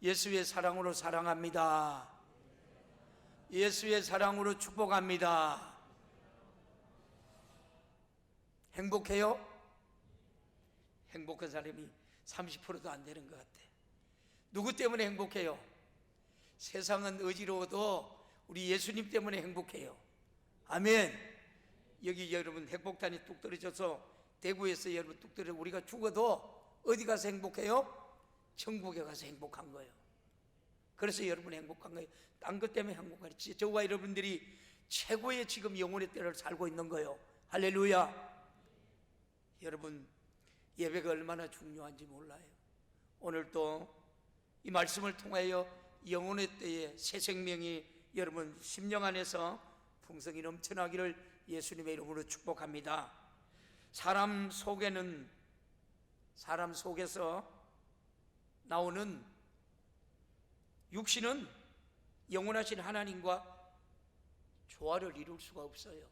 예수의 사랑으로 사랑합니다. 예수의 사랑으로 축복합니다. 행복해요? 행복한 사람이 30%도 안 되는 것 같아. 누구 때문에 행복해요? 세상은 어지러워도 우리 예수님 때문에 행복해요. 아멘. 여기 여러분 행복단이 뚝 떨어져서 대구에서 여러분 뚝 떨어져 우리가 죽어도 어디 가서 행복해요? 천국에 가서 행복한 거예요. 그래서 여러분 행복한 거예요. 딴 것 때문에 행복하지. 저와 여러분들이 최고의 지금 영혼의 때를 살고 있는 거예요. 할렐루야. 여러분 예배가 얼마나 중요한지 몰라요. 오늘 또 이 말씀을 통하여 영혼의 때에 새 생명이 여러분 심령 안에서 풍성이 넘쳐나기를 예수님의 이름으로 축복합니다. 사람 속에서 나오는 육신은 영원하신 하나님과 조화를 이룰 수가 없어요.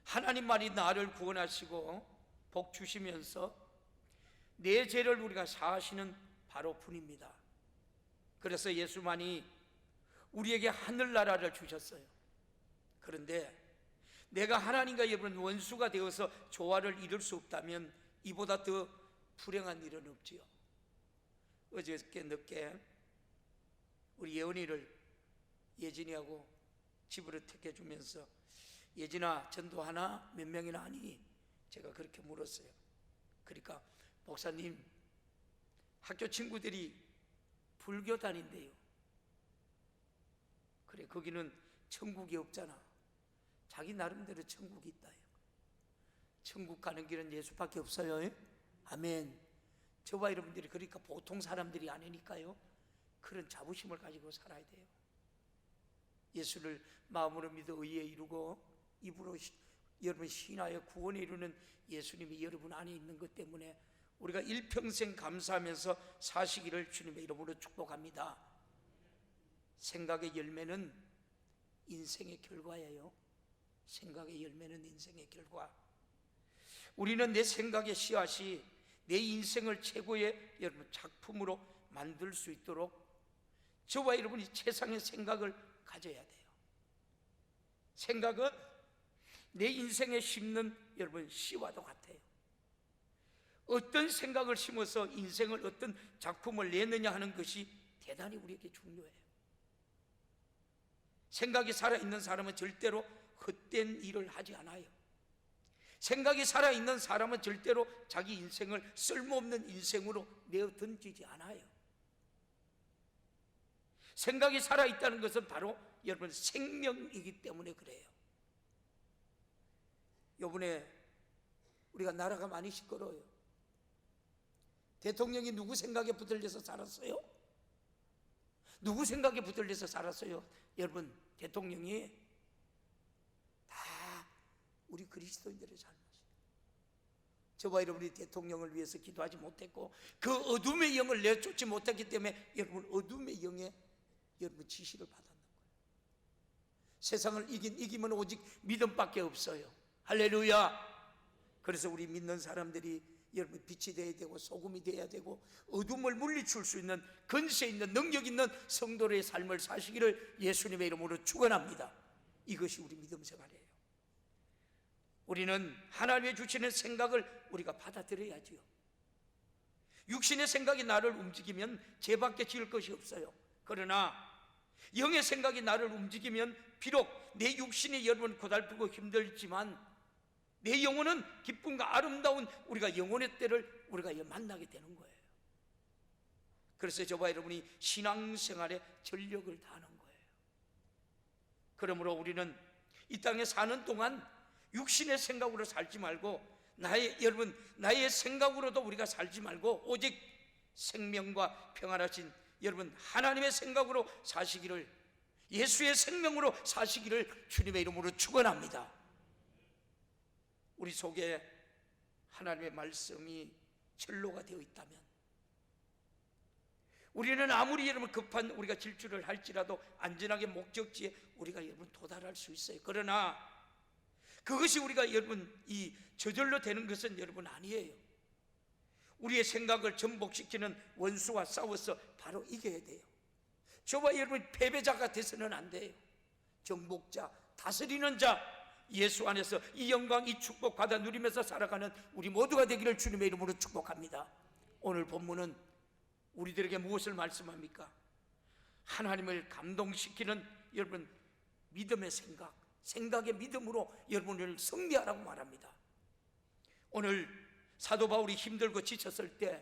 하나님만이 나를 구원하시고 복 주시면서 내 죄를 우리가 사하시는 바로 분입니다. 그래서 예수만이 우리에게 하늘나라를 주셨어요. 그런데 내가 하나님과 여러분 원수가 되어서 조화를 이룰 수 없다면 이보다 더 불행한 일은 없지요. 어저께 늦게 우리 예언이를 예진이하고 집으로 택해주면서 예진아 전도하나? 몇 명이나 하니? 제가 그렇게 물었어요. 그러니까 목사님 학교 친구들이 불교 다닌대요. 그래 거기는 천국이 없잖아. 자기 나름대로 천국이 있다요. 천국 가는 길은 예수밖에 없어요. 아멘. 저와 여러분들이 그러니까 보통 사람들이 아니니까요. 그런 자부심을 가지고 살아야 돼요. 예수를 마음으로 믿어 의에 이루고 입으로 여러분 신하여 구원에 이루는 예수님이 여러분 안에 있는 것 때문에 우리가 일평생 감사하면서 사시기를 주님의 이름으로 축복합니다. 생각의 열매는 인생의 결과예요. 생각의 열매는 인생의 결과. 우리는 내 생각의 씨앗이 내 인생을 최고의 여러분 작품으로 만들 수 있도록 저와 여러분이 최상의 생각을 가져야 돼요. 생각은 내 인생에 심는 여러분 씨와도 같아요. 어떤 생각을 심어서 인생을 어떤 작품을 내느냐 하는 것이 대단히 우리에게 중요해요. 생각이 살아있는 사람은 절대로 헛된 일을 하지 않아요. 생각이 살아있는 사람은 절대로 자기 인생을 쓸모없는 인생으로 내어 던지지 않아요. 생각이 살아있다는 것은 바로 여러분 생명이기 때문에 그래요. 요번에 우리가 나라가 많이 시끄러워요. 대통령이 누구 생각에 붙들려서 살았어요? 누구 생각에 붙들려서 살았어요? 여러분 대통령이 다 우리 그리스도인들의 잘못이에요. 저와 여러분이 대통령을 위해서 기도하지 못했고 그 어둠의 영을 내쫓지 못했기 때문에 여러분 어둠의 영에 여러분 지시를 받았는 거예요. 세상을 이기면 오직 믿음밖에 없어요. 할렐루야. 그래서 우리 믿는 사람들이 여러분 빛이 되어야 되고 소금이 되어야 되고 어둠을 물리칠 수 있는 권세 있는 능력 있는 성도의 삶을 사시기를 예수님의 이름으로 축원합니다. 이것이 우리 믿음 생활이에요. 우리는 하나님의 주시는 생각을 우리가 받아들여야지요. 육신의 생각이 나를 움직이면 죄밖에 지을 것이 없어요. 그러나 영의 생각이 나를 움직이면 비록 내 육신이 여러분 고달프고 힘들지만 내 영혼은 기쁨과 아름다운 우리가 영혼의 때를 우리가 만나게 되는 거예요. 그래서 저와 여러분이 신앙생활에 전력을 다하는 거예요. 그러므로 우리는 이 땅에 사는 동안 육신의 생각으로 살지 말고 나의 생각으로도 우리가 살지 말고 오직 생명과 평안하신 여러분 하나님의 생각으로 사시기를 예수의 생명으로 사시기를 주님의 이름으로 축원합니다. 우리 속에 하나님의 말씀이 전로가 되어 있다면 우리는 아무리 여러분 급한 우리가 질주를 할지라도 안전하게 목적지에 우리가 여러분 도달할 수 있어요. 그러나 그것이 우리가 여러분 이 저절로 되는 것은 여러분 아니에요. 우리의 생각을 전복시키는 원수와 싸워서 바로 이겨야 돼요. 저와 여러분 패배자가 돼서는 안 돼요. 정복자, 다스리는 자, 예수 안에서 이 영광, 이 축복 받아 누리면서 살아가는 우리 모두가 되기를 주님의 이름으로 축복합니다. 오늘 본문은 우리들에게 무엇을 말씀합니까? 하나님을 감동시키는 여러분 믿음의 생각, 생각의 믿음으로 여러분을 승리하라고 말합니다. 오늘 사도 바울이 힘들고 지쳤을 때,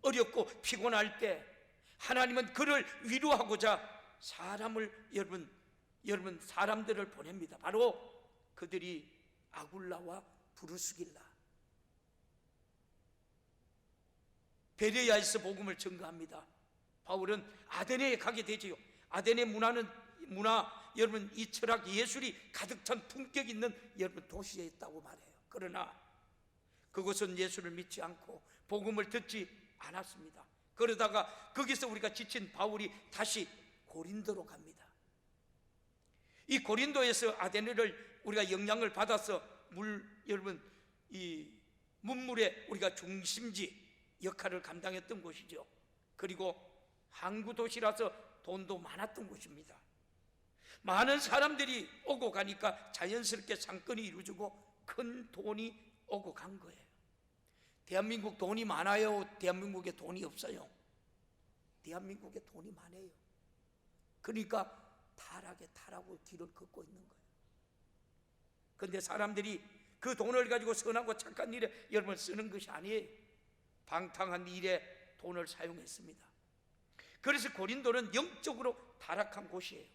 어렵고 피곤할 때 하나님은 그를 위로하고자 사람들을 보냅니다. 바로 그들이 아굴라와 브루스길라, 베레아에서 복음을 전가합니다. 바울은 아데네에 가게 되지요. 아데네 문화, 여러분 이 철학 예술이 가득 찬 품격 있는 여러분 도시에 있다고 말해요. 그러나 그곳은 예수를 믿지 않고 복음을 듣지 않았습니다. 그러다가 거기서 우리가 지친 바울이 다시 고린도로 갑니다. 이 고린도에서 아데네를 우리가 영향을 받아서 여러분 이 문물의 우리가 중심지 역할을 감당했던 곳이죠. 그리고 항구 도시라서 돈도 많았던 곳입니다. 많은 사람들이 오고 가니까 자연스럽게 상권이 이루어지고 큰 돈이 오고 간 거예요. 대한민국 돈이 많아요? 대한민국에 돈이 없어요? 대한민국에 돈이 많아요. 그러니까 타락하고 길을 걷고 있는 거예요. 그런데 사람들이 그 돈을 가지고 선하고 착한 일에 여러분 쓰는 것이 아니에요. 방탕한 일에 돈을 사용했습니다. 그래서 고린도는 영적으로 타락한 곳이에요.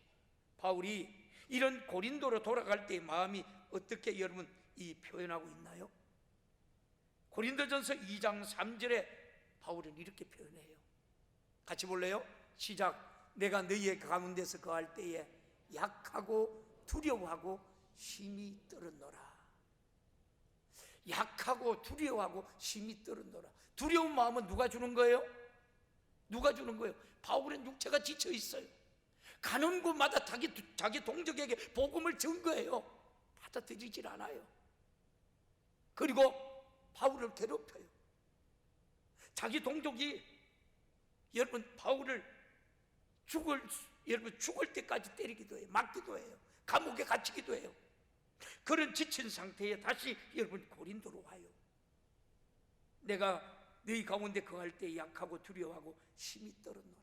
바울이 이런 고린도로 돌아갈 때의 마음이 어떻게 여러분 이 표현하고 있나요? 고린도전서 2장 3절에 바울은 이렇게 표현해요. 같이 볼래요? 시작. 내가 너희의 가운데서 거할 때에 약하고 두려워하고 심히 떨었노라. 약하고 두려워하고 심히 떨었노라. 두려운 마음은 누가 주는 거예요? 누가 주는 거예요? 바울의 육체가 지쳐 있어요. 가는 곳마다 자기 동족에게 복음을 전 거예요. 받아들이질 않아요. 그리고 바울을 괴롭혀요. 자기 동족이 여러분 바울을 죽을 때까지 때리기도 해요. 맞기도 해요. 감옥에 갇히기도 해요. 그런 지친 상태에 다시 여러분 고린도로 와요. 내가 너희 가운데 거할 때 약하고 두려워하고 심히 떨었노라.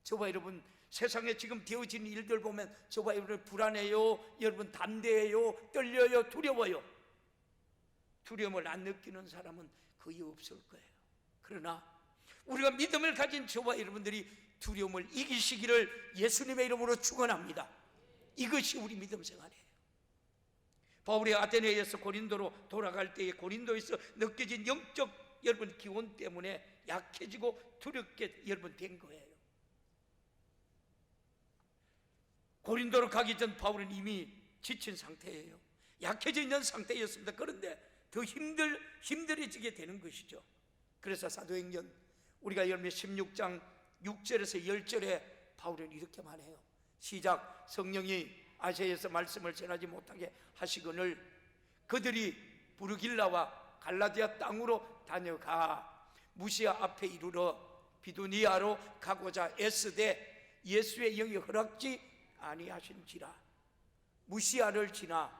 저와 여러분 세상에 지금 되어지는 일들 보면 저와 여러분 불안해요, 여러분 담대해요, 떨려요, 두려워요. 두려움을 안 느끼는 사람은 거의 없을 거예요. 그러나 우리가 믿음을 가진 저와 여러분들이 두려움을 이기시기를 예수님의 이름으로 축원합니다. 이것이 우리 믿음 생활이에요. 바울이 아테네에서 고린도로 돌아갈 때에 고린도에서 느껴진 영적 여러분 기온 때문에 약해지고 두렵게 여러분 된 거예요. 고린도로 가기 전 바울은 이미 지친 상태예요. 약해져 있는 상태였습니다. 그런데 더 힘들어지게 되는 것이죠. 그래서 사도행전 우리가 열매 16장 6절에서 10절에 바울은 이렇게 말해요. 시작. 성령이 아시아에서 말씀을 전하지 못하게 하시거늘 그들이 부르길라와 갈라디아 땅으로 다녀가 무시아 앞에 이르러 비두니아로 가고자 애쓰되 예수의 영이 허락지 아니하신지라. 무시아를 지나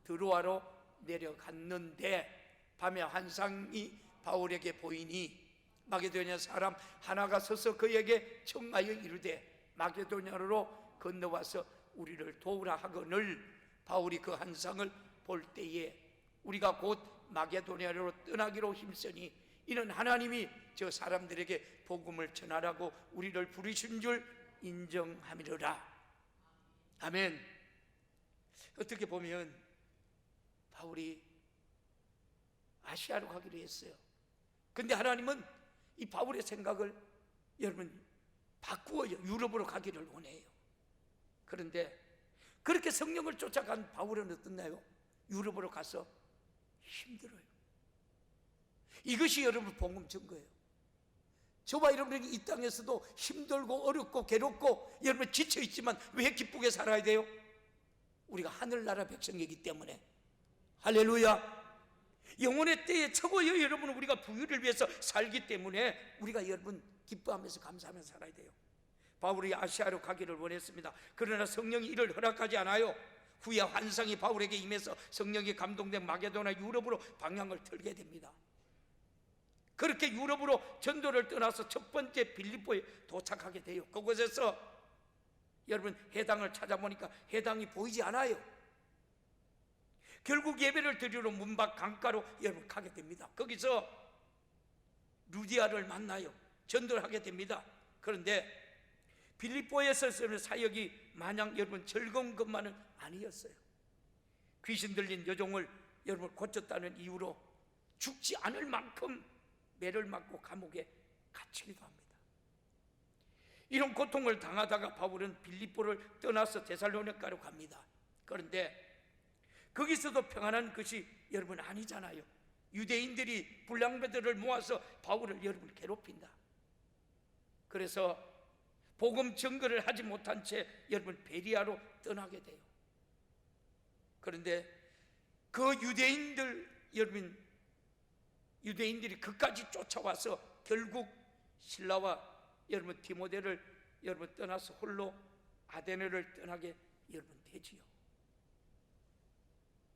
드로아로 내려갔는데 밤에 환상이 바울에게 보이니 마게도냐 사람 하나가 서서 그에게 청하여 이르되 마게도냐로 건너와서 우리를 도우라 하거늘 바울이 그 환상을 볼 때에 우리가 곧 마게도냐로 떠나기로 힘쓰니 이는 하나님이 저 사람들에게 복음을 전하라고 우리를 부르신 줄 인정함이로라. 아멘. 어떻게 보면 바울이 아시아로 가기로 했어요. 근데 하나님은 이 바울의 생각을 여러분 바꾸어요. 유럽으로 가기를 원해요. 그런데 그렇게 성령을 쫓아간 바울은 어떻나요? 유럽으로 가서 힘들어요. 이것이 여러분 복음 증거예요. 저와 여러분이 이 땅에서도 힘들고 어렵고 괴롭고 여러분 지쳐 있지만 왜 기쁘게 살아야 돼요? 우리가 하늘나라 백성이기 때문에. 할렐루야. 영혼의 때에 적어요. 여러분, 우리가 부유를 위해서 살기 때문에 우리가 여러분 기뻐하면서 감사하면서 살아야 돼요. 바울이 아시아로 가기를 원했습니다. 그러나 성령이 이를 허락하지 않아요. 후에 환상이 바울에게 임해서 성령이 감동된 마게도나 유럽으로 방향을 틀게 됩니다. 그렇게 유럽으로 전도를 떠나서 첫 번째 빌립보에 도착하게 돼요. 그곳에서 여러분 회당을 찾아보니까 회당이 보이지 않아요. 결국 예배를 드리러 문밖 강가로 여러분 가게 됩니다. 거기서 루디아를 만나요. 전도를 하게 됩니다. 그런데 빌립보에서는 사역이 마냥 여러분 즐거운 것만은 아니었어요. 귀신 들린 여종을 여러분 고쳤다는 이유로 죽지 않을 만큼 매를 맞고 감옥에 갇히기도 합니다. 이런 고통을 당하다가 바울은 빌립보를 떠나서 데살로니가로 갑니다. 그런데 거기서도 평안한 것이 여러분 아니잖아요. 유대인들이 불량배들을 모아서 바울을 여러분 괴롭힌다. 그래서 복음 증거를 하지 못한 채 여러분 베리아로 떠나게 돼요. 그런데 그 유대인들이 그까지 쫓아와서 결국 실라와 여러분 디모데를 여러분 떠나서 홀로 아데네를 떠나게 여러분 되지요.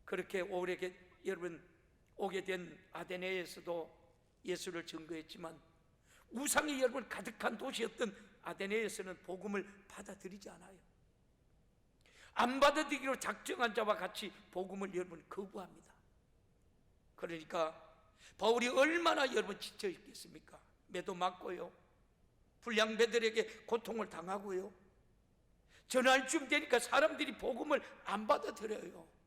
그렇게 여러분 오게 된 아데네에서도 예수를 증거했지만 우상이 여러분 가득한 도시였던 아데네에서는 복음을 받아들이지 않아요. 안 받아들이기로 작정한 자와 같이 복음을 여러분 거부합니다. 그러니까 바울이 얼마나 여러분 지쳐 있겠습니까? 매도 맞고요, 불량배들에게 고통을 당하고요, 전할 쯤 되니까 사람들이 복음을 안 받아들여요.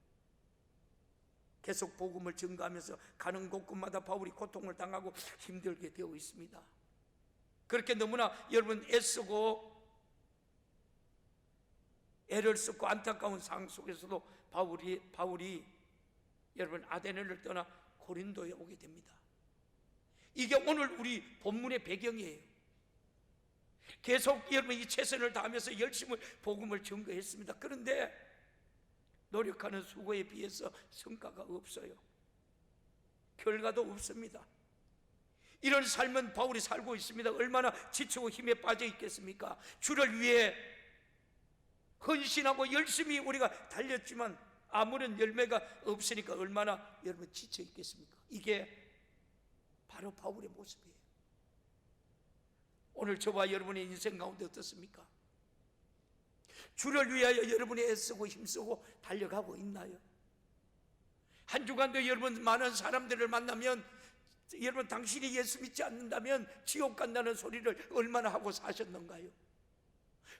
계속 복음을 증거하면서 가는 곳곳마다 바울이 고통을 당하고 힘들게 되어 있습니다. 그렇게 너무나 여러분 애쓰고 애를 쓰고 안타까운 상황 속에서도 바울이 여러분 아데네를 떠나 고린도에 오게 됩니다. 이게 오늘 우리 본문의 배경이에요. 계속 여러분 이 최선을 다하면서 열심히 복음을 증거했습니다. 그런데 노력하는 수고에 비해서 성과가 없어요. 결과도 없습니다. 이런 삶은 바울이 살고 있습니다. 얼마나 지치고 힘에 빠져 있겠습니까? 주를 위해 헌신하고 열심히 우리가 달렸지만 아무런 열매가 없으니까 얼마나 여러분 지쳐 있겠습니까? 이게 바로 바울의 모습이에요. 오늘 저와 여러분의 인생 가운데 어떻습니까? 주를 위하여 여러분이 애쓰고 힘쓰고 달려가고 있나요? 한 주간도 여러분 많은 사람들을 만나면 여러분 당신이 예수 믿지 않는다면 지옥 간다는 소리를 얼마나 하고 사셨는가요?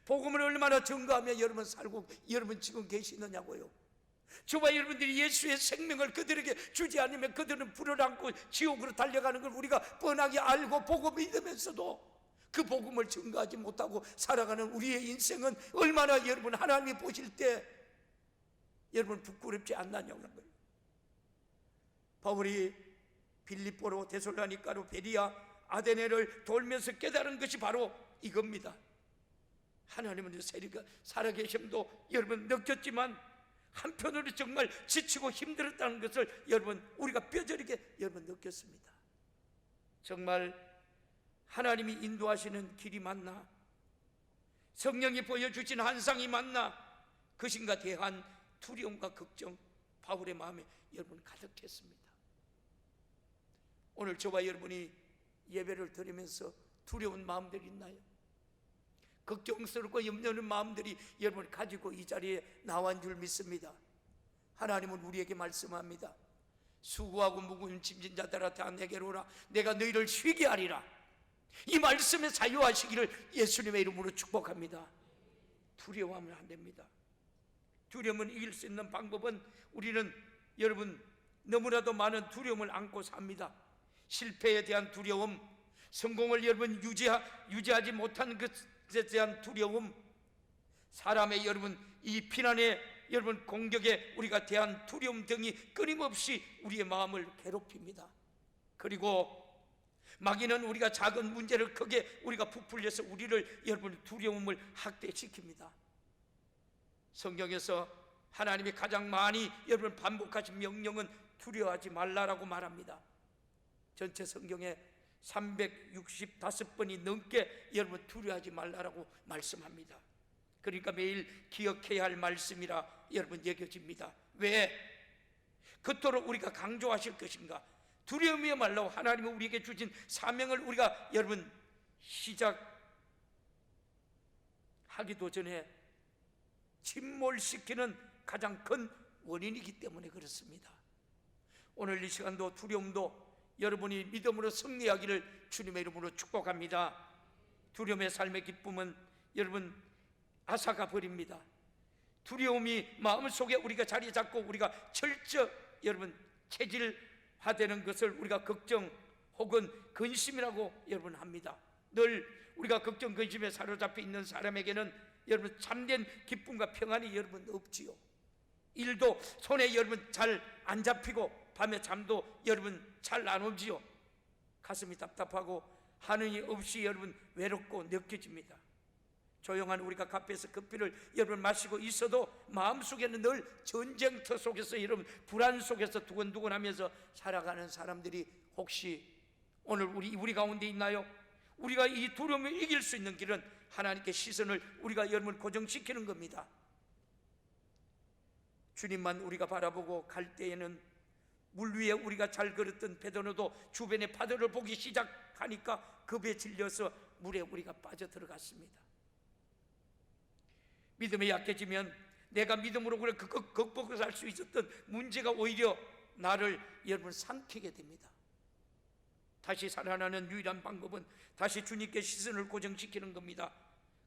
복음을 얼마나 증거하며 여러분 살고 여러분 지금 계시느냐고요? 저와 여러분들이 예수의 생명을 그들에게 주지 않으면 그들은 불을 안고 지옥으로 달려가는 걸 우리가 뻔하게 알고 보고 믿으면서도 그 복음을 증거하지 못하고 살아가는 우리의 인생은 얼마나 여러분 하나님이 보실 때 여러분 부끄럽지 않느냐는 거예요. 바울이 빌립보로 데살로니가로 베리아 아데네를 돌면서 깨달은 것이 바로 이겁니다. 하나님은 살아계심도 여러분 느꼈지만 한편으로 정말 지치고 힘들었다는 것을 여러분 우리가 뼈저리게 여러분 느꼈습니다. 정말 하나님이 인도하시는 길이 맞나? 성령이 보여주신 환상이 맞나? 그신가 대한 두려움과 걱정 바울의 마음에 여러분 가득했습니다. 오늘 저와 여러분이 예배를 드리면서 두려운 마음들이 있나요? 걱정스럽고 염려하는 마음들이 여러분 가지고 이 자리에 나온 줄 믿습니다. 하나님은 우리에게 말씀합니다. 수고하고 무거운 짐진 자들아 다 내게로 오라. 내가 너희를 쉬게 하리라. 이 말씀에 사유하시기를 예수님의 이름으로 축복합니다. 두려워하면 안 됩니다. 두려움을 이길 수 있는 방법은 우리는 여러분 너무나도 많은 두려움을 안고 삽니다. 실패에 대한 두려움, 성공을 여러분 유지하지 못한 것에 대한 두려움, 사람의 여러분 이 비난에 여러분 공격에 우리가 대한 두려움 등이 끊임없이 우리의 마음을 괴롭힙니다. 그리고 마귀는 우리가 작은 문제를 크게 우리가 부풀려서 우리를 여러분 두려움을 확대시킵니다. 성경에서 하나님이 가장 많이 여러분 반복하신 명령은 두려워하지 말라라고 말합니다. 전체 성경에 365번이 넘게 여러분 두려워하지 말라라고 말씀합니다. 그러니까 매일 기억해야 할 말씀이라 여러분 여겨집니다. 왜? 그토록 우리가 강조하실 것인가? 두려움이야말로 하나님이 우리에게 주신 사명을 우리가 여러분 시작하기도 전에 침몰시키는 가장 큰 원인이기 때문에 그렇습니다. 오늘 이 시간도 두려움도 여러분이 믿음으로 승리하기를 주님의 이름으로 축복합니다. 두려움의 삶의 기쁨은 여러분 앗아가 버립니다. 두려움이 마음속에 우리가 자리 잡고 우리가 철저히 여러분 체질화되는 것을 우리가 걱정 혹은 근심이라고 여러분 합니다. 늘 우리가 걱정 근심에 사로잡혀 있는 사람에게는 여러분 참된 기쁨과 평안이 여러분 없지요. 일도 손에 여러분 잘 안 잡히고 밤에 잠도 여러분 잘 안 오지요. 가슴이 답답하고 하느니 없이 여러분 외롭고 느껴집니다. 조용한 우리가 카페에서 커피를 여러분 마시고 있어도 마음속에는 늘 전쟁터 속에서 여러분 불안 속에서 두근두근하면서 살아가는 사람들이 혹시 오늘 우리 가운데 있나요? 우리가 이 두려움을 이길 수 있는 길은 하나님께 시선을 우리가 여러분 고정시키는 겁니다. 주님만 우리가 바라보고 갈 때에는 물 위에 우리가 잘 걸었던 베드로도 주변의 파도를 보기 시작하니까 급에 질려서 물에 우리가 빠져 들어갔습니다. 믿음이 약해지면 내가 믿음으로 그래 극복할 수 있었던 문제가 오히려 나를 여러분 삼키게 됩니다. 다시 살아나는 유일한 방법은 다시 주님께 시선을 고정시키는 겁니다.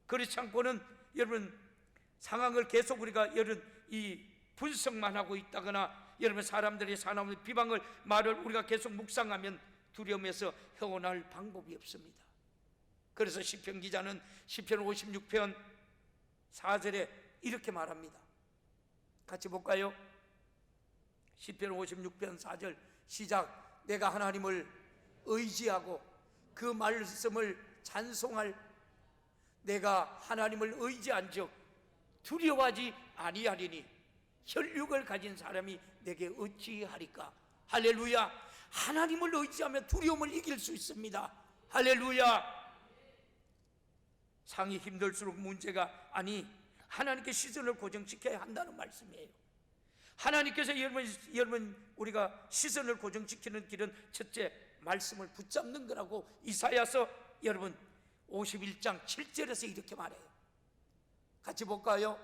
그렇지 않고는 여러분 상황을 계속 우리가 여러분 이 분석만 하고 있다거나 여러분 사람들이 사나운 비방을 말을 우리가 계속 묵상하면 두려움에서 헤어날 방법이 없습니다. 그래서 시편 기자는 시편 56편 4절에 이렇게 말합니다. 같이 볼까요? 시편 56편 4절 시작. 내가 하나님을 의지하고 그 말씀을 찬송할 내가 하나님을 의지한즉 두려워하지 아니하리니 혈육을 가진 사람이 내게 어찌하리까. 할렐루야. 하나님을 의지하면 두려움을 이길 수 있습니다. 할렐루야. 상이 힘들수록 문제가 아니 하나님께 시선을 고정시켜야 한다는 말씀이에요. 하나님께서 여러분 우리가 시선을 고정시키는 길은 첫째 말씀을 붙잡는 거라고 이사야서 여러분 51장 7절에서 이렇게 말해요. 같이 볼까요?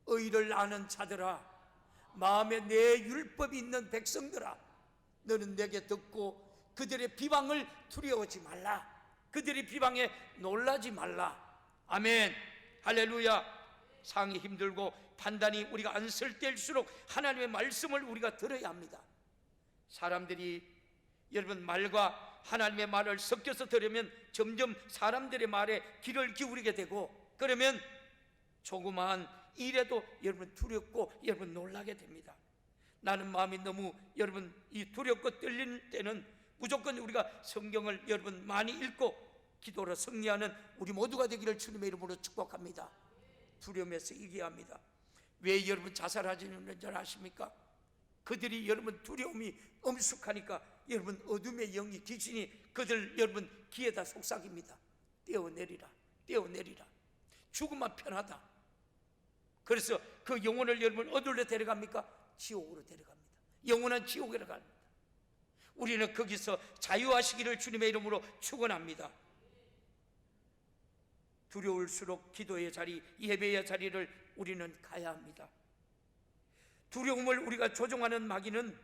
의를 아는 자들아 마음에 내 율법이 있는 백성들아 너는 내게 듣고 그들의 비방을 두려워하지 말라. 그들의 비방에 놀라지 말라. 아멘. 할렐루야. 상이 힘들고 판단이 우리가 안 쓸 때일수록 하나님의 말씀을 우리가 들어야 합니다. 사람들이 여러분 말과 하나님의 말을 섞여서 들으면 점점 사람들의 말에 귀를 기울이게 되고 그러면 조그마한 일에도 여러분 두렵고 여러분 놀라게 됩니다. 나는 마음이 너무 여러분 이 두렵고 떨릴 때는 무조건 우리가 성경을 여러분 많이 읽고 기도로 승리하는 우리 모두가 되기를 주님의 이름으로 축복합니다. 두려움에서 이겨야 합니다. 왜 여러분 자살하지는 줄 아십니까? 그들이 여러분 두려움이 엄숙하니까 여러분 어둠의 영이 귀신이 그들 여러분 귀에다 속삭입니다. 떼어내리라 떼어내리라. 죽으면 편하다. 그래서 그 영혼을 여러분 어디로 데려갑니까? 지옥으로 데려갑니다. 영원한 지옥으로 갑니다. 우리는 거기서 자유하시기를 주님의 이름으로 축원합니다. 두려울수록 기도의 자리, 예배의 자리를 우리는 가야 합니다. 두려움을 우리가 조종하는 마귀는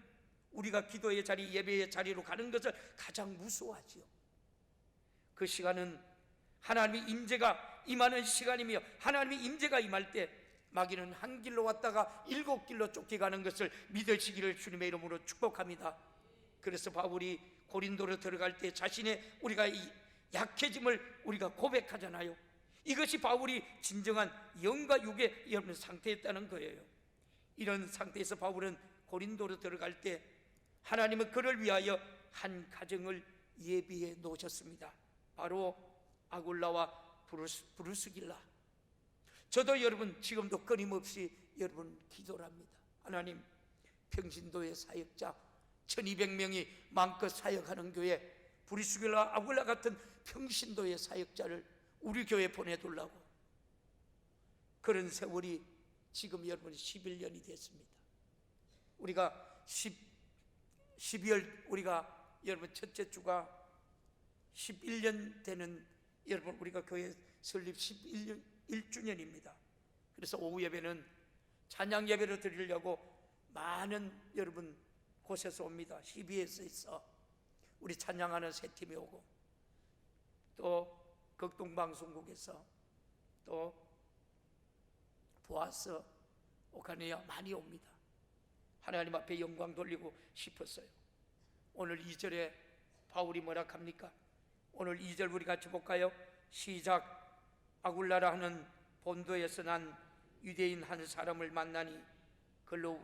우리가 기도의 자리, 예배의 자리로 가는 것을 가장 무서워하지요. 그 시간은 하나님의 임재가 임하는 시간이며 하나님의 임재가 임할 때 마귀는 한 길로 왔다가 7길로 쫓겨가는 것을 믿으시기를 주님의 이름으로 축복합니다. 그래서 바울이 고린도로 들어갈 때 자신의 우리가 이 약해짐을 우리가 고백하잖아요. 이것이 바울이 진정한 영과 육의 여러분 상태였다는 거예요. 이런 상태에서 바울은 고린도로 들어갈 때 하나님은 그를 위하여 한 가정을 예비해 놓으셨습니다. 바로 아굴라와 브루스길라. 저도 여러분 지금도 끊임없이 여러분 기도를 합니다. 하나님 평신도의 사역자 1200명이 마음껏 사역하는 교회, 브리스길라 아굴라 같은 평신도의 사역자를 우리 교회에 보내두려고 그런 세월이 지금 여러분이 11년이 됐습니다. 우리가 12월 우리가 여러분 첫째 주가 11년 되는 여러분 우리가 교회 설립 11주년입니다. 그래서 오후 예배는 찬양 예배를 드리려고 많은 여러분 곳에서 옵니다. CBS에서 우리 찬양하는 세 팀이 오고 또 극동방송국에서 또 보아서 오카니아 많이 옵니다. 하나님 앞에 영광 돌리고 싶었어요. 오늘 2절에 바울이 뭐라 합니까? 오늘 2절 우리 같이 볼까요? 시작. 아굴라라 하는 본도에서 난 유대인 한 사람을 만나니 글로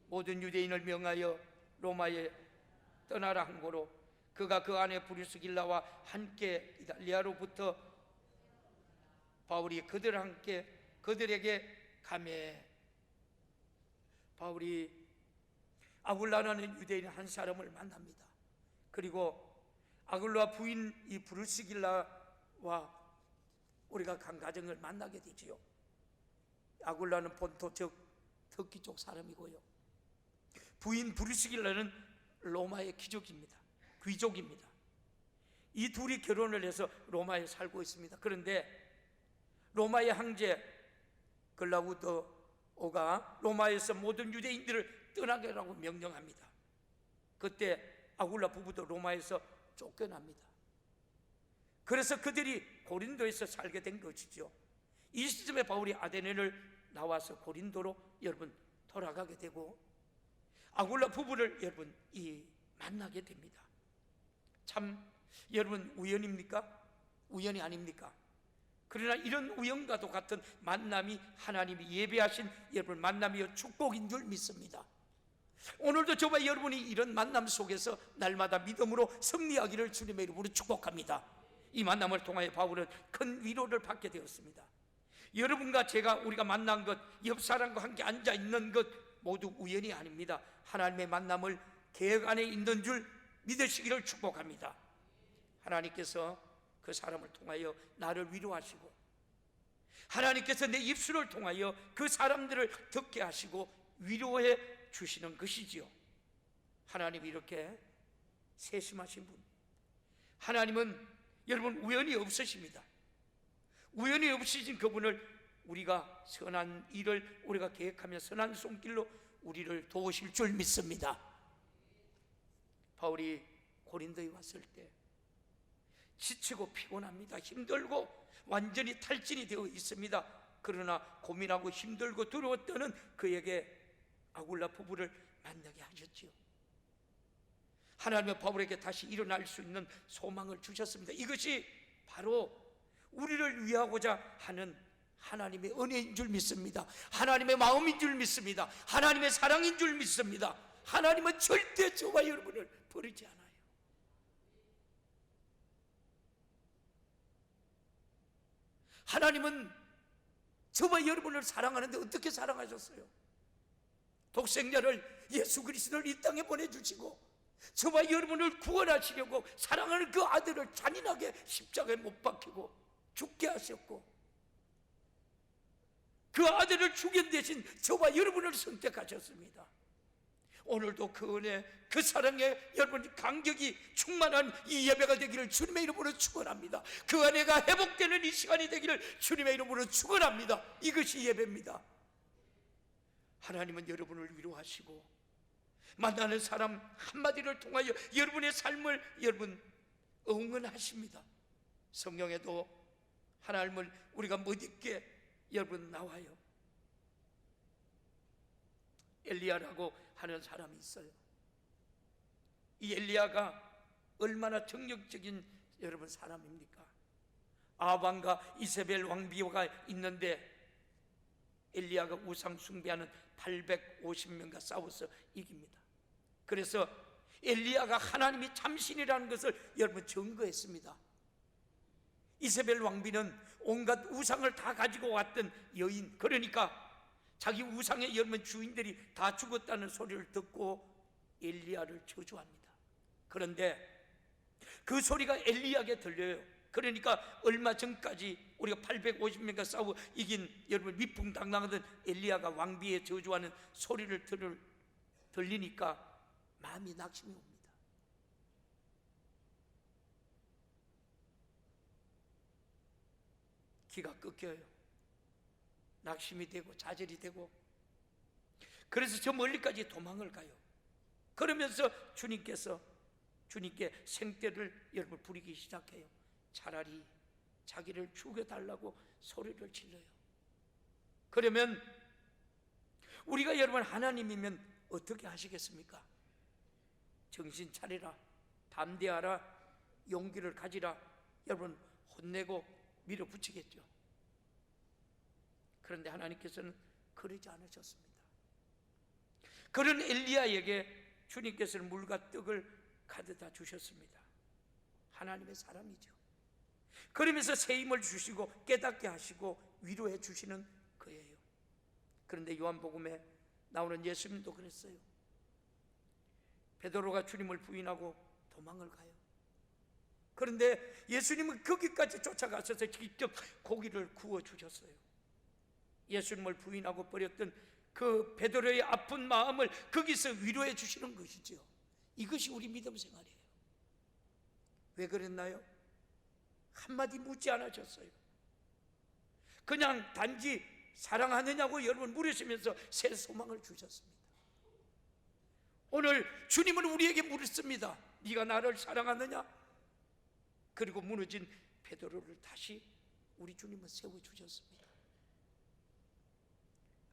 모든 유대인을 명하여 로마에 떠나라 한 고로 그가 그 안에 브리스길라와 함께 이탈리아로부터 바울이 그들에게 가매. 바울이 아굴라라는 유대인 한 사람을 만납니다. 그리고 아굴라 부인 이 브리스길라와 우리가 간 가정을 만나게 되지요. 아굴라는 본토 즉 터키 쪽 사람이고요, 부인 브리스길라는 로마의 귀족입니다. 이 둘이 결혼을 해서 로마에 살고 있습니다. 그런데 로마의 황제 글라우디오가 로마에서 모든 유대인들을 떠나게라고 명령합니다. 그때 아굴라 부부도 로마에서 쫓겨납니다. 그래서 그들이 고린도에서 살게 된 것이죠. 이 시점에 바울이 아데네를 나와서 고린도로 여러분 돌아가게 되고 아굴라 부부를 여러분 만나게 됩니다. 참 여러분 우연입니까? 우연이 아닙니까? 그러나 이런 우연과도 같은 만남이 하나님이 예배하신 여러분 만남이요 축복인 줄 믿습니다. 오늘도 저와 여러분이 이런 만남 속에서 날마다 믿음으로 승리하기를 주님의 이름으로 축복합니다. 이 만남을 통하여 바울은 큰 위로를 받게 되었습니다. 여러분과 우리가 만난 것, 옆 사람과 함께 앉아 있는 것 모두 우연이 아닙니다. 하나님의 만남을 계획 안에 있는 줄 믿으시기를 축복합니다. 하나님께서 그 사람을 통하여 나를 위로하시고 하나님께서 내 입술을 통하여 그 사람들을 듣게 하시고 위로해 주시는 것이지요. 하나님이 이렇게 세심하신 분, 하나님은 여러분 우연이 없으십니다. 우연이 없으신 그분을 우리가 선한 일을 우리가 계획하며 선한 손길로 우리를 도우실 줄 믿습니다. 바울이 고린도에 왔을 때 지치고 피곤합니다. 힘들고 완전히 탈진이 되어 있습니다. 그러나 고민하고 힘들고 두려웠다는 그에게 아굴라 부부를 만나게 하셨지요. 하나님은 바울에게 다시 일어날 수 있는 소망을 주셨습니다. 이것이 바로 우리를 위하고자 하는 하나님의 은혜인 줄 믿습니다. 하나님의 마음인 줄 믿습니다. 하나님의 사랑인 줄 믿습니다. 하나님은 절대 저와 여러분을 버리지 않아요. 하나님은 저와 여러분을 사랑하는데 어떻게 사랑하셨어요? 독생자를 예수 그리스도를 이 땅에 보내주시고 저와 여러분을 구원하시려고 사랑하는 그 아들을 잔인하게 십자가에 못 박히고 죽게 하셨고 그 아들을 죽인 대신 저와 여러분을 선택하셨습니다. 오늘도 그 은혜, 그 사랑에 여러분 감격이 충만한 이 예배가 되기를 주님의 이름으로 축원합니다. 그 은혜가 회복되는 이 시간이 되기를 주님의 이름으로 축원합니다. 이것이 예배입니다. 하나님은 여러분을 위로하시고 만나는 사람 한마디를 통하여 여러분의 삶을 여러분 응원하십니다. 성경에도 하나님을 우리가 멋있게 여러분 나와요. 엘리야라고 하는 사람이 있어요. 이 엘리야가 얼마나 정력적인 여러분 사람입니까? 아합과 이세벨 왕비가 있는데 엘리야가 우상 숭배하는 850명과 싸워서 이깁니다. 그래서 엘리야가 하나님이 참신이라는 것을 여러분 증거했습니다. 이세벨 왕비는 온갖 우상을 다 가지고 왔던 여인, 그러니까 자기 우상의 여러분 주인들이 다 죽었다는 소리를 듣고 엘리야를 저주합니다. 그런데 그 소리가 엘리야에게 들려요. 그러니까 얼마 전까지 우리가 850명과 싸워 이긴 여러분 위풍당당하던 엘리야가 왕비의 저주하는 소리를 들리니까 마음이 낙심이 옵니다. 기가 꺾여요. 낙심이 되고 좌절이 되고, 그래서 저 멀리까지 도망을 가요. 그러면서 주님께 생떼를 여러분 부리기 시작해요. 차라리 자기를 죽여달라고 소리를 질러요. 그러면 우리가 여러분 하나님이면 어떻게 하시겠습니까? 정신 차리라, 담대하라, 용기를 가지라, 여러분 혼내고 밀어붙이겠죠. 그런데 하나님께서는 그러지 않으셨습니다. 그런 엘리야에게 주님께서는 물과 떡을 가져다 주셨습니다. 하나님의 사람이죠. 그러면서 새 힘을 주시고 깨닫게 하시고 위로해 주시는 거예요. 그런데 요한복음에 나오는 예수님도 그랬어요. 베드로가 주님을 부인하고 도망을 가요. 그런데 예수님은 거기까지 쫓아가셔서 직접 고기를 구워 주셨어요. 예수님을 부인하고 버렸던 그 베드로의 아픈 마음을 거기서 위로해 주시는 것이죠. 이것이 우리 믿음 생활이에요. 왜 그랬나요? 한마디 묻지 않으셨어요. 그냥 단지 사랑하느냐고 여러분 물으시면서 새 소망을 주셨습니다. 오늘 주님은 우리에게 물었습니다. 네가 나를 사랑하느냐? 그리고 무너진 베드로를 다시 우리 주님은 세워주셨습니다.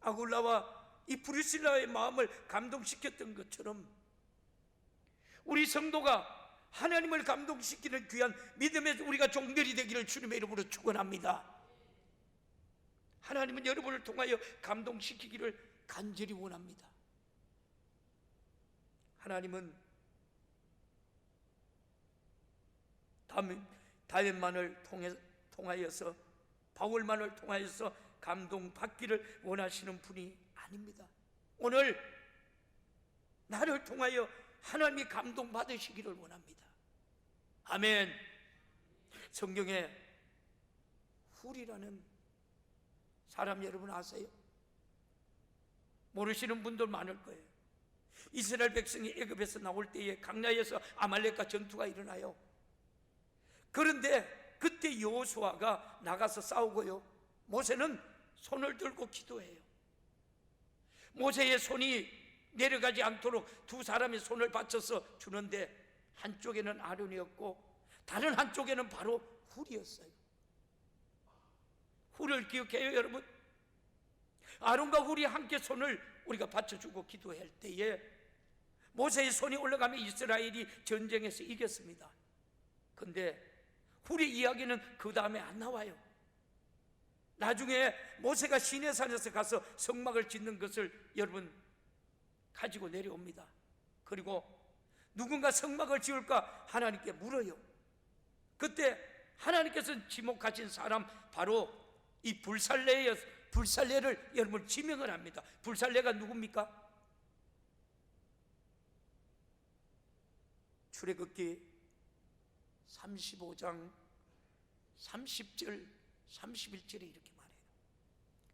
아굴라와 이 브리실라의 마음을 감동시켰던 것처럼 우리 성도가 하나님을 감동시키는 귀한 믿음의 우리가 종들이 되기를 주님의 이름으로 축원합니다. 하나님은 여러분을 통하여 감동시키기를 간절히 원합니다. 하나님은 다윗만을 통하여서, 바울만을 통하여서 감동받기를 원하시는 분이 아닙니다. 오늘 나를 통하여 하나님이 감동받으시기를 원합니다. 아멘. 성경에 훌이라는 사람 여러분 아세요? 모르시는 분들 많을 거예요. 이스라엘 백성이 애굽에서 나올 때에 강야에서 아말렉과 전투가 일어나요. 그런데 그때 여호수아가 나가서 싸우고요, 모세는 손을 들고 기도해요. 모세의 손이 내려가지 않도록 두 사람이 손을 받쳐서 주는데 한쪽에는 아론이었고 다른 한쪽에는 바로 훌이었어요. 훌을 기억해요 여러분? 아론과 훌이 함께 손을 우리가 받쳐주고 기도할 때에 모세의 손이 올라가면 이스라엘이 전쟁에서 이겼습니다. 그런데 훌의 이야기는 그 다음에 안 나와요. 나중에 모세가 시내산에서 가서 성막을 짓는 것을 여러분 가지고 내려옵니다. 그리고 누군가 성막을 지을까 하나님께 물어요. 그때 하나님께서 지목하신 사람 바로 이 불살레를 여러분 지명을 합니다. 불살레가 누굽니까? 출애굽기 35장 30절 31절에 이렇게 말해요.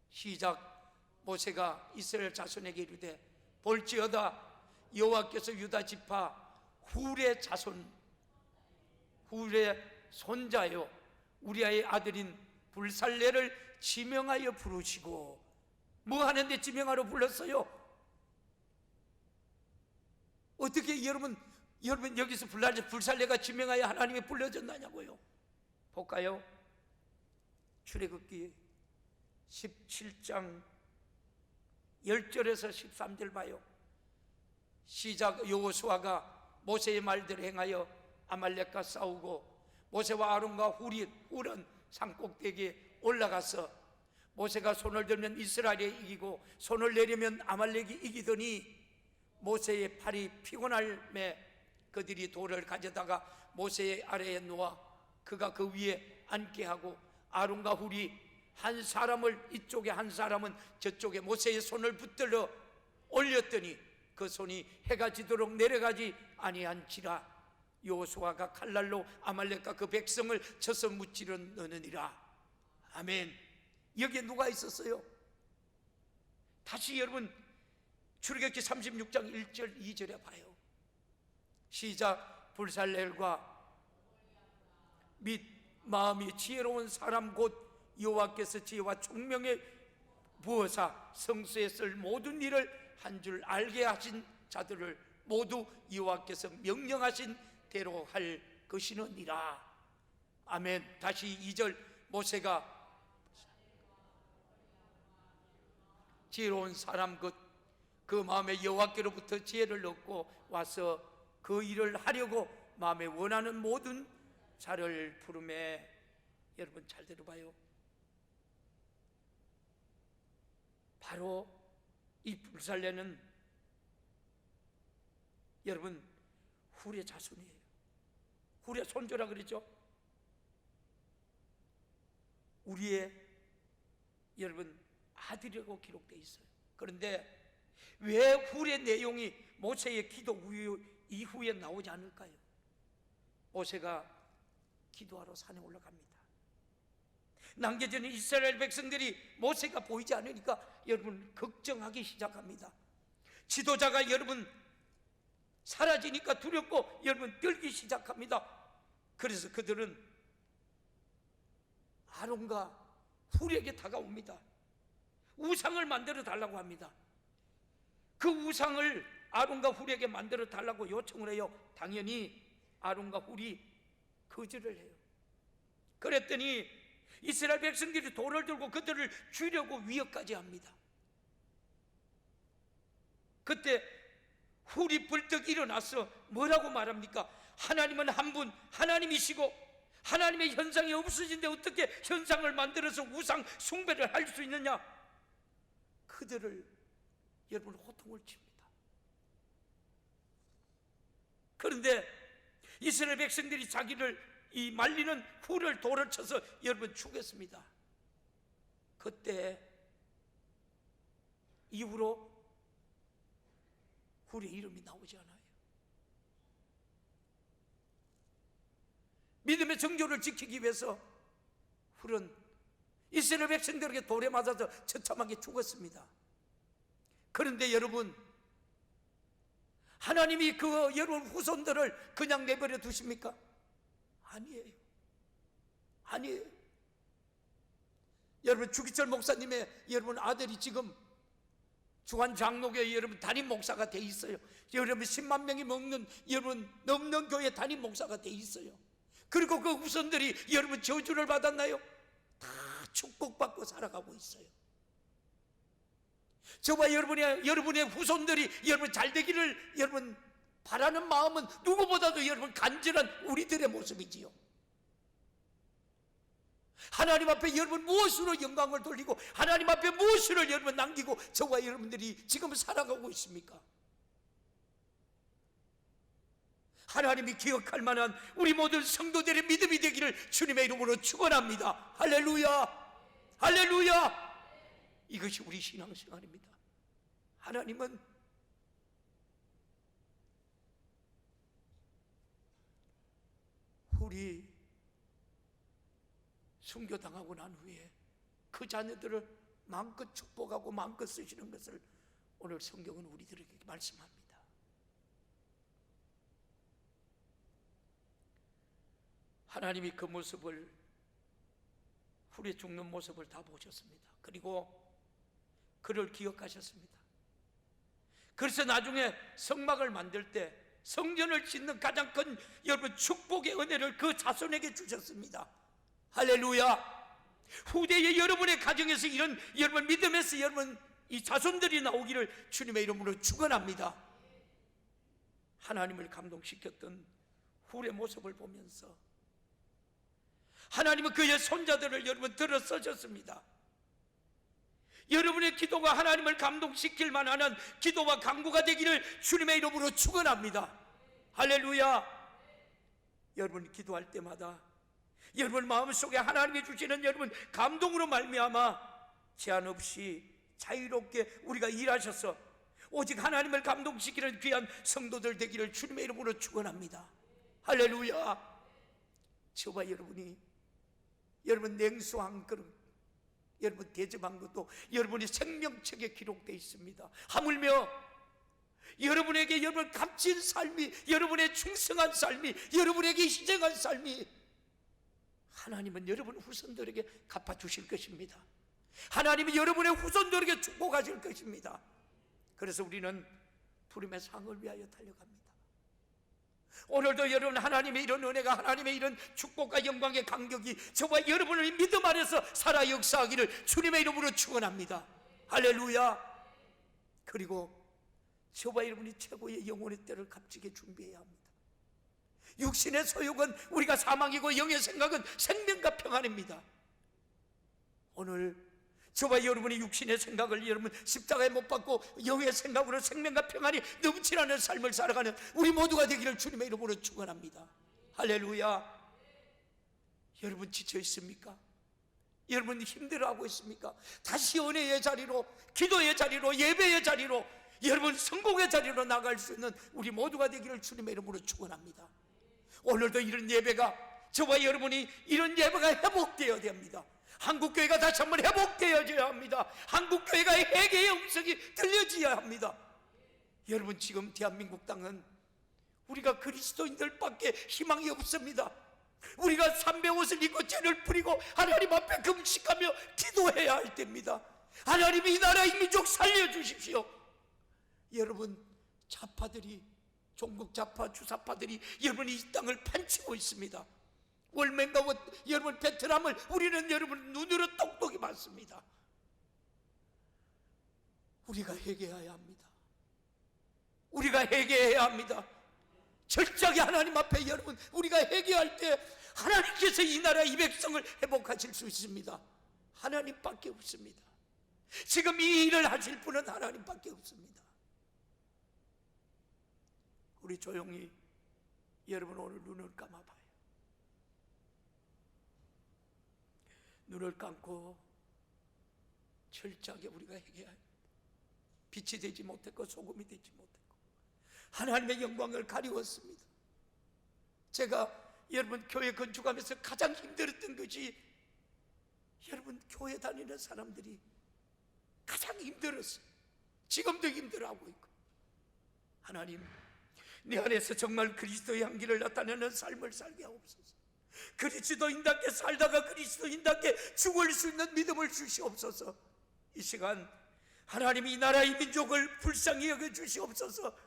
시작. 모세가 이스라엘 자손에게 이르되 볼지어다 여호와께서 유다 지파 훌의 자손, 훌의 손자요 우리아의 아들인 불살레를 지명하여 부르시고. 뭐 하는데 지명하러 불렀어요? 어떻게 여러분 여기서 불살레가 지명하여 하나님이 불러졌느냐고요? 볼까요? 출애굽기 17장 10절에서 13절 봐요. 시작. 여호수아가 모세의 말대로 행하여 아말렉과 싸우고 모세와 아론과 훌은 산꼭대기에 올라가서 모세가 손을 들면 이스라엘이 이기고 손을 내리면 아말렉이 이기더니 모세의 팔이 피곤할매 그들이 돌을 가져다가 모세의 아래에 놓아 그가 그 위에 앉게 하고 아론과 훌이 한 사람을 이쪽에 한 사람은 저쪽에 모세의 손을 붙들어 올렸더니 그 손이 해가 지도록 내려가지 아니한지라. 여호수아가 칼날로 아말렉과 그 백성을 쳐서 무찌르 넣느니라. 아멘. 여기에 누가 있었어요? 다시 여러분 출애굽기 36장 1절 2절에 봐요. 시작. 불살렐과 및 마음이 지혜로운 사람 곧 여호와께서 지혜와 총명에 부어사 성수에 쓸 모든 일을 한 줄 알게 하신 자들을 모두 여호와께서 명령하신 대로 할 것이니라. 아멘. 다시 2절. 모세가 지혜로운 사람 그 마음에 여호와께로부터 지혜를 얻고 와서 그 일을 하려고 마음에 원하는 모든 자를 부르매. 여러분 잘 들어봐요. 바로 이 불살레는 여러분 훌의 자손이에요. 훌의 손주라 그랬죠. 우리의 여러분 아들이라고 기록되어 있어요. 그런데 왜 훌의 내용이 모세의 기도 이후에 나오지 않을까요? 모세가 기도하러 산에 올라갑니다. 남겨진 이스라엘 백성들이 모세가 보이지 않으니까 여러분 걱정하기 시작합니다. 지도자가 여러분 사라지니까 두렵고 여러분 떨기 시작합니다. 그래서 그들은 아론과 훌에게 다가옵니다. 우상을 만들어 달라고 합니다. 그 우상을 아론과 훌에게 만들어 달라고 요청을 해요. 당연히 아론과 훌이 거절을 해요. 그랬더니 이스라엘 백성들이 돌을 들고 그들을 죽이려고 위협까지 합니다. 그때 훌이 벌떡 일어나서 뭐라고 말합니까? 하나님은 한 분 하나님이시고 하나님의 현상이 없어진데 어떻게 현상을 만들어서 우상 숭배를 할 수 있느냐? 그들을 여러분 호통을 칩니다. 그런데 이스라엘 백성들이 자기를 이 말리는 훌을 돌을 쳐서 여러분 죽였습니다. 그때 이후로 훌의 이름이 나오지 않아요. 믿음의 정조를 지키기 위해서 훌은 이스라엘 백성들에게 돌에 맞아서 처참하게 죽었습니다. 그런데 여러분 하나님이 그 여러분 후손들을 그냥 내버려 두십니까? 아니에요. 아니에요. 여러분 주기철 목사님의 여러분 아들이 지금 중환장로교회 여러분 담임 목사가 돼 있어요. 여러분 10만 명이 여러분 넘는 교회 담임 목사가 돼 있어요. 그리고 그 후손들이 여러분 저주를 받았나요? 다 축복받고 살아가고 있어요. 저와 여러분의 후손들이 여러분 잘 되기를 여러분 바라는 마음은 누구보다도 여러분 간절한 우리들의 모습이지요. 하나님 앞에 여러분 무엇으로 영광을 돌리고 하나님 앞에 무엇을 여러분 남기고 저와 여러분들이 지금 살아가고 있습니까? 하나님이 기억할 만한 우리 모든 성도들의 믿음이 되기를 주님의 이름으로 축원합니다. 할렐루야, 할렐루야. 이것이 우리 신앙생활입니다. 하나님은 훌이 순교당하고 난 후에 그 자녀들을 마음껏 축복하고 마음껏 쓰시는 것을 오늘 성경은 우리들에게 말씀합니다. 하나님이 그 모습을 훌이 죽는 모습을 다 보셨습니다. 그리고 그를 기억하셨습니다. 그래서 나중에 성막을 만들 때 성전을 짓는 가장 큰 여러분 축복의 은혜를 그 자손에게 주셨습니다. 할렐루야. 후대의 여러분의 가정에서 이런 여러분 믿음에서 여러분 이 자손들이 나오기를 주님의 이름으로 축원합니다. 하나님을 감동시켰던 훌의 모습을 보면서 하나님은 그의 손자들을 여러분 들어 써셨습니다. 여러분의 기도가 하나님을 감동시킬 만한 기도와 간구가 되기를 주님의 이름으로 축원합니다. 할렐루야. 여러분이 기도할 때마다 여러분 마음속에 하나님이 주시는 여러분 감동으로 말미암아 제한 없이 자유롭게 우리가 일하셔서 오직 하나님을 감동시키는 귀한 성도들 되기를 주님의 이름으로 축원합니다. 할렐루야. 저와 여러분이 여러분 냉수 한 그릇 여러분 대접한 것도 여러분의 생명책에 기록되어 있습니다. 하물며 여러분에게 여러분 값진 삶이, 여러분의 충성한 삶이, 여러분에게 희생한 삶이 하나님은 여러분 후손들에게 갚아주실 것입니다. 하나님이 여러분의 후손들에게 축복하실 것입니다. 그래서 우리는 부름의 상을 위하여 달려갑니다. 오늘도 여러분 하나님의 이런 은혜가, 하나님의 이런 축복과 영광의 간격이 저와 여러분의 믿음 안에서 살아 역사하기를 주님의 이름으로 축원합니다. 할렐루야. 그리고 저와 여러분이 최고의 영혼의 때를 값지게 준비해야 합니다. 육신의 소욕은 우리가 사망이고 영의 생각은 생명과 평안입니다. 오늘 저와 여러분이 육신의 생각을 여러분 십자가에 못 박고 영의 생각으로 생명과 평안이 넘치는 삶을 살아가는 우리 모두가 되기를 주님의 이름으로 축원합니다. 할렐루야. 여러분 지쳐 있습니까? 여러분 힘들어하고 있습니까? 다시 은혜의 자리로, 기도의 자리로, 예배의 자리로, 여러분 성공의 자리로 나갈 수 있는 우리 모두가 되기를 주님의 이름으로 축원합니다. 오늘도 이런 예배가, 저와 여러분이 이런 예배가 회복되어야 됩니다. 한국교회가 다시 한번 회복되어져야 합니다. 한국교회가 회개의 음성이 들려져야 합니다. 여러분 지금 대한민국 땅은 우리가 그리스도인들밖에 희망이 없습니다. 우리가 삼배 옷을 입고 죄를 뿌리고 하나님 앞에 금식하며 기도해야 할 때입니다. 하나님이 이 나라 이 민족 살려주십시오. 여러분 좌파들이, 종북 좌파 주사파들이 여러분 이 땅을 판치고 있습니다. 월맹과 여러분 베트남을 우리는 여러분 눈으로 똑똑히 봤습니다. 우리가 회개해야 합니다. 우리가 회개해야 합니다. 철저하게 하나님 앞에 여러분 우리가 회개할 때 하나님께서 이 나라 이 백성을 회복하실 수 있습니다. 하나님밖에 없습니다. 지금 이 일을 하실 분은 하나님밖에 없습니다. 우리 조용히 여러분 오늘 눈을 감아봐요. 눈을 감고 철저하게 우리가 회개해야 합니다. 빛이 되지 못했고 소금이 되지 못했고 하나님의 영광을 가리웠습니다. 제가 여러분 교회 건축하면서 가장 힘들었던 것이 여러분 교회 다니는 사람들이 가장 힘들었어요. 지금도 힘들어하고 있고, 하나님 내 안에서 정말 그리스도의 향기를 나타내는 삶을 살게 하옵소서. 그리스도인답게 살다가 그리스도인답게 죽을 수 있는 믿음을 주시옵소서. 이 시간 하나님이 이 나라 이 민족을 불쌍히 여겨 주시옵소서.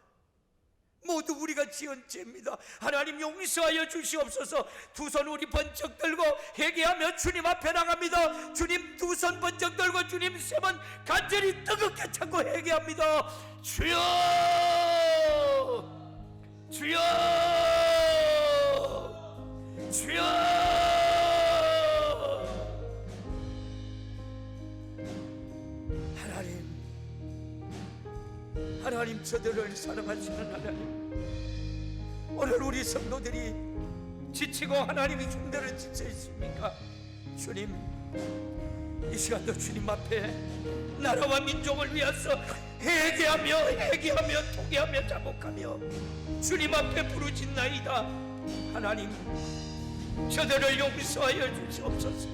모두 우리가 지은 죄입니다. 하나님 용서하여 주시옵소서. 두 손 우리 번쩍 들고 회개하며 주님 앞에 나갑니다. 주님 두 손 번쩍 들고 주님 세 번 간절히 뜨겁게 찾고 회개합니다. 주여, 주여, 주여. 하나님 저들을 사랑하시는 하나님, 오늘 우리 성도들이 지치고 하나님이 힘들어 지쳐 있습니까? 주님 이 시간도 주님 앞에 나라와 민족을 위해서 회개하며 통회하며 자복하며 주님 앞에 부르짖나이다. 하나님 저들을 용서하여 주시옵소서.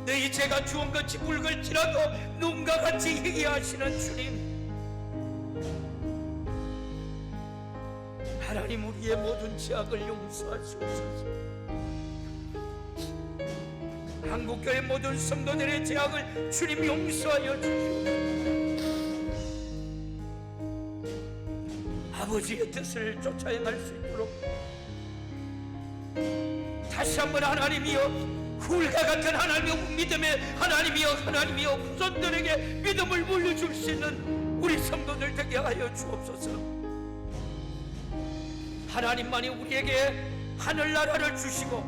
너희 죄가 주홍같이 붉을지라도 눈과 같이 희게 하시는 주님, 하나님 우리의 모든 죄악을 용서하시옵소서. 한국교회 모든 성도들의 죄악을 주님 용서하여 주시옵소서. 아버지의 뜻을 쫓아 행할 수 있도록 다시 한번 하나님이여, 훌과 같은 하나님의 믿음의 하나님이여, 하나님이여 후손들에게 믿음을 물려줄 수 있는 우리 성도들 되게 하여 주옵소서. 하나님만이 우리에게 하늘나라를 주시고,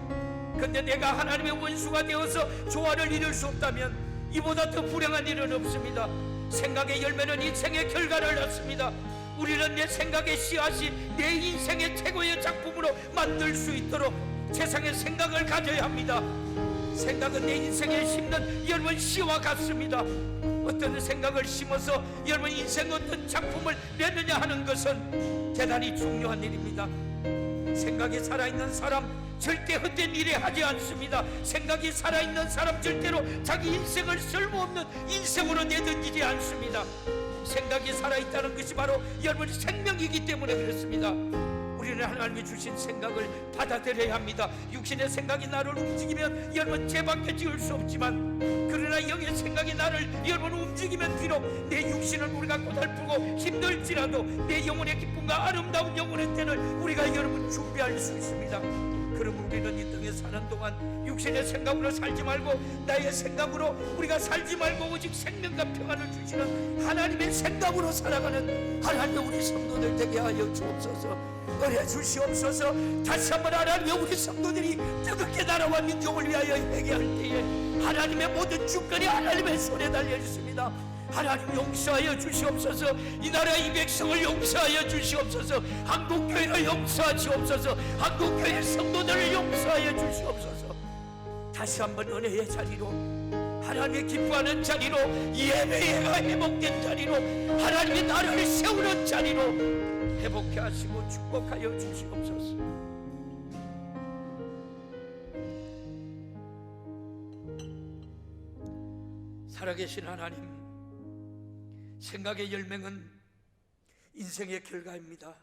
근데 내가 하나님의 원수가 되어서 조화를 이룰 수 없다면 이보다 더 불행한 일은 없습니다. 생각의 열매는 인생의 결과를 낳습니다. 우리는 내 생각의 씨앗이 내 인생의 최고의 작품으로 만들 수 있도록 세상의 생각을 가져야 합니다. 생각은 내 인생에 심는 여러분 씨와 같습니다. 어떤 생각을 심어서 여러분 인생 어떤 작품을 내느냐 하는 것은 대단히 중요한 일입니다. 생각이 살아있는 사람 절대 헛된 일에 하지 않습니다. 생각이 살아있는 사람 절대로 자기 인생을 쓸모없는 인생으로 내던지지 않습니다. 생각이 살아있다는 것이 바로 여러분 생명이기 때문에 그렇습니다. 우리는 하나님이 주신 생각을 받아들여야 합니다. 육신의 생각이 나를 움직이면 여러분 죄밖에 지을 수 없지만, 그러나 영의 생각이 나를 여러분 움직이면 비록 내 육신은 우리가 고달프고 힘들지라도 내 영혼의 기쁨과 아름다운 영혼의 때를 우리가 여러분 준비할 수 있습니다. 그럼 우리는 이 땅에 사는 동안 육신의 생각으로 살지 말고 나의 생각으로 우리가 살지 말고 오직 생명과 평안을 주시는 하나님의 생각으로 살아가는 하나님의 우리 성도들 되게 하여 주옵소서. 은혜 주시옵소서. 다시 한번 하나님의 우리 성도들이 뜨겁게 나라와 민족을 위하여 회개할 때에 하나님의 모든 주권이 하나님의 손에 달려 있습니다. 하나님 용서하여 주시옵소서. 이 나라 이 백성을 용서하여 주시옵소서. 한국교회를 용서하시옵소서. 한국교회 성도들을 용서하여 주시옵소서. 다시 한번 은혜의 자리로, 하나님의 기뻐하는 자리로, 예배가 회복된 자리로, 하나님의 나라를 세우는 자리로 회복해 하시고 축복하여 주시옵소서. 살아계신 하나님, 생각의 열매는 인생의 결과입니다.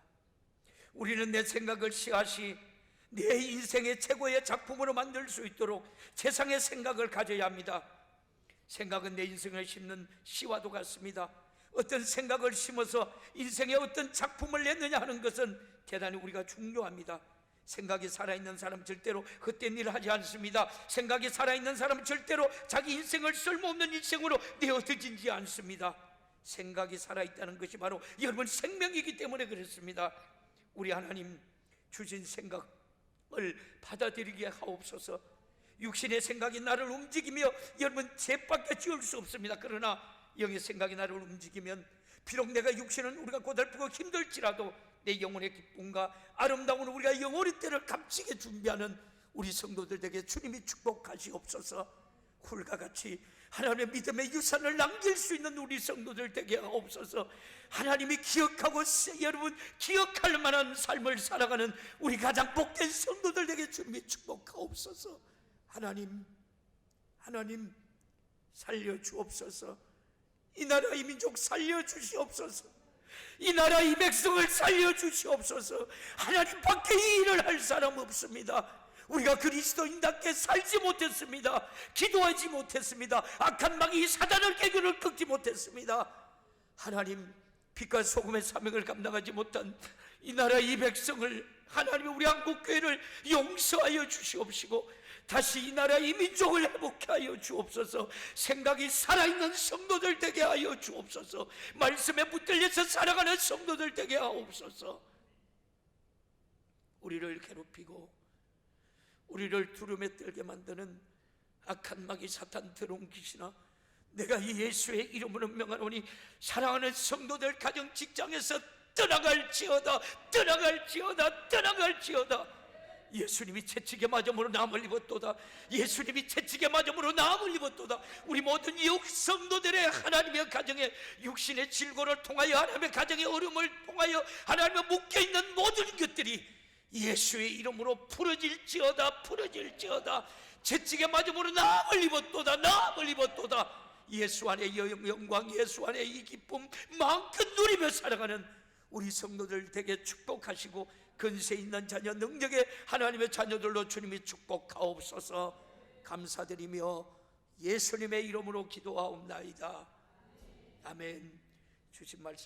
우리는 내 생각을 씨앗이 내 인생의 최고의 작품으로 만들 수 있도록 세상의 생각을 가져야 합니다. 생각은 내 인생을 심는 씨와도 같습니다. 어떤 생각을 심어서 인생의 어떤 작품을 냈느냐 하는 것은 대단히 우리가 중요합니다. 생각이 살아있는 사람은 절대로 헛된 일을 하지 않습니다. 생각이 살아있는 사람은 절대로 자기 인생을 쓸모없는 인생으로 내어드지지 않습니다. 생각이 살아있다는 것이 바로 여러분 생명이기 때문에 그렇습니다. 우리 하나님 주신 생각을 받아들이게 하옵소서. 육신의 생각이 나를 움직이며 여러분 죄밖에 지을 수 없습니다. 그러나 영의 생각이 나를 움직이면 비록 내가 육신은 우리가 고달프고 힘들지라도 내 영혼의 기쁨과 아름다운 우리가 영원의 때를 값지게 준비하는 우리 성도들에게 주님이 축복하시옵소서. 훌과 같이 하나님의 믿음의 유산을 남길 수 있는 우리 성도들 되게 하옵소서. 하나님이 기억하고 여러분 기억할 만한 삶을 살아가는 우리 가장 복된 성도들에게 주님이 축복하옵소서. 하나님 살려주옵소서. 이 나라 이 민족 살려주시옵소서. 이 나라 이 백성을 살려주시옵소서. 하나님 밖에 이 일을 할 사람 없습니다. 우리가 그리스도인답게 살지 못했습니다. 기도하지 못했습니다. 악한 마귀 사단을 깨교를 꺾지 못했습니다. 하나님, 빛과 소금의 사명을 감당하지 못한 이 나라 이 백성을 하나님의 우리 한국교회를 용서하여 주시옵시고 다시 이 나라 이 민족을 회복해 하여 주옵소서. 생각이 살아있는 성도들 되게 하여 주옵소서. 말씀에 붙들려서 살아가는 성도들 되게 하옵소서. 우리를 괴롭히고 우리를 두려움에 떨게 만드는 악한 마귀 사탄 더러운 귀신아, 내가 이 예수의 이름으로 명하노니 사랑하는 성도들 가정 직장에서 떠나갈지어다. 예수님이 채찍에 맞음으로 나음을 입었도다. 예수님이 채찍에 맞음으로 나음을 입었도다. 우리 모든 성도들의 하나님의 가정에 육신의 질고를 통하여 하나님의 가정의 어려움을 통하여 하나님의 묶여있는 모든 것들이 예수의 이름으로 풀어질지어다. 채찍에 맞음으로 나음을 입었도다. 예수 안에 영광, 예수 안에 이 기쁨 마음껏 누리며 살아가는 우리 성도들 되게 축복하시고 근세 있는 자녀 능력의 하나님의 자녀들로 주님이 축복하옵소서. 감사드리며 예수님의 이름으로 기도하옵나이다. 아멘. 주신 말씀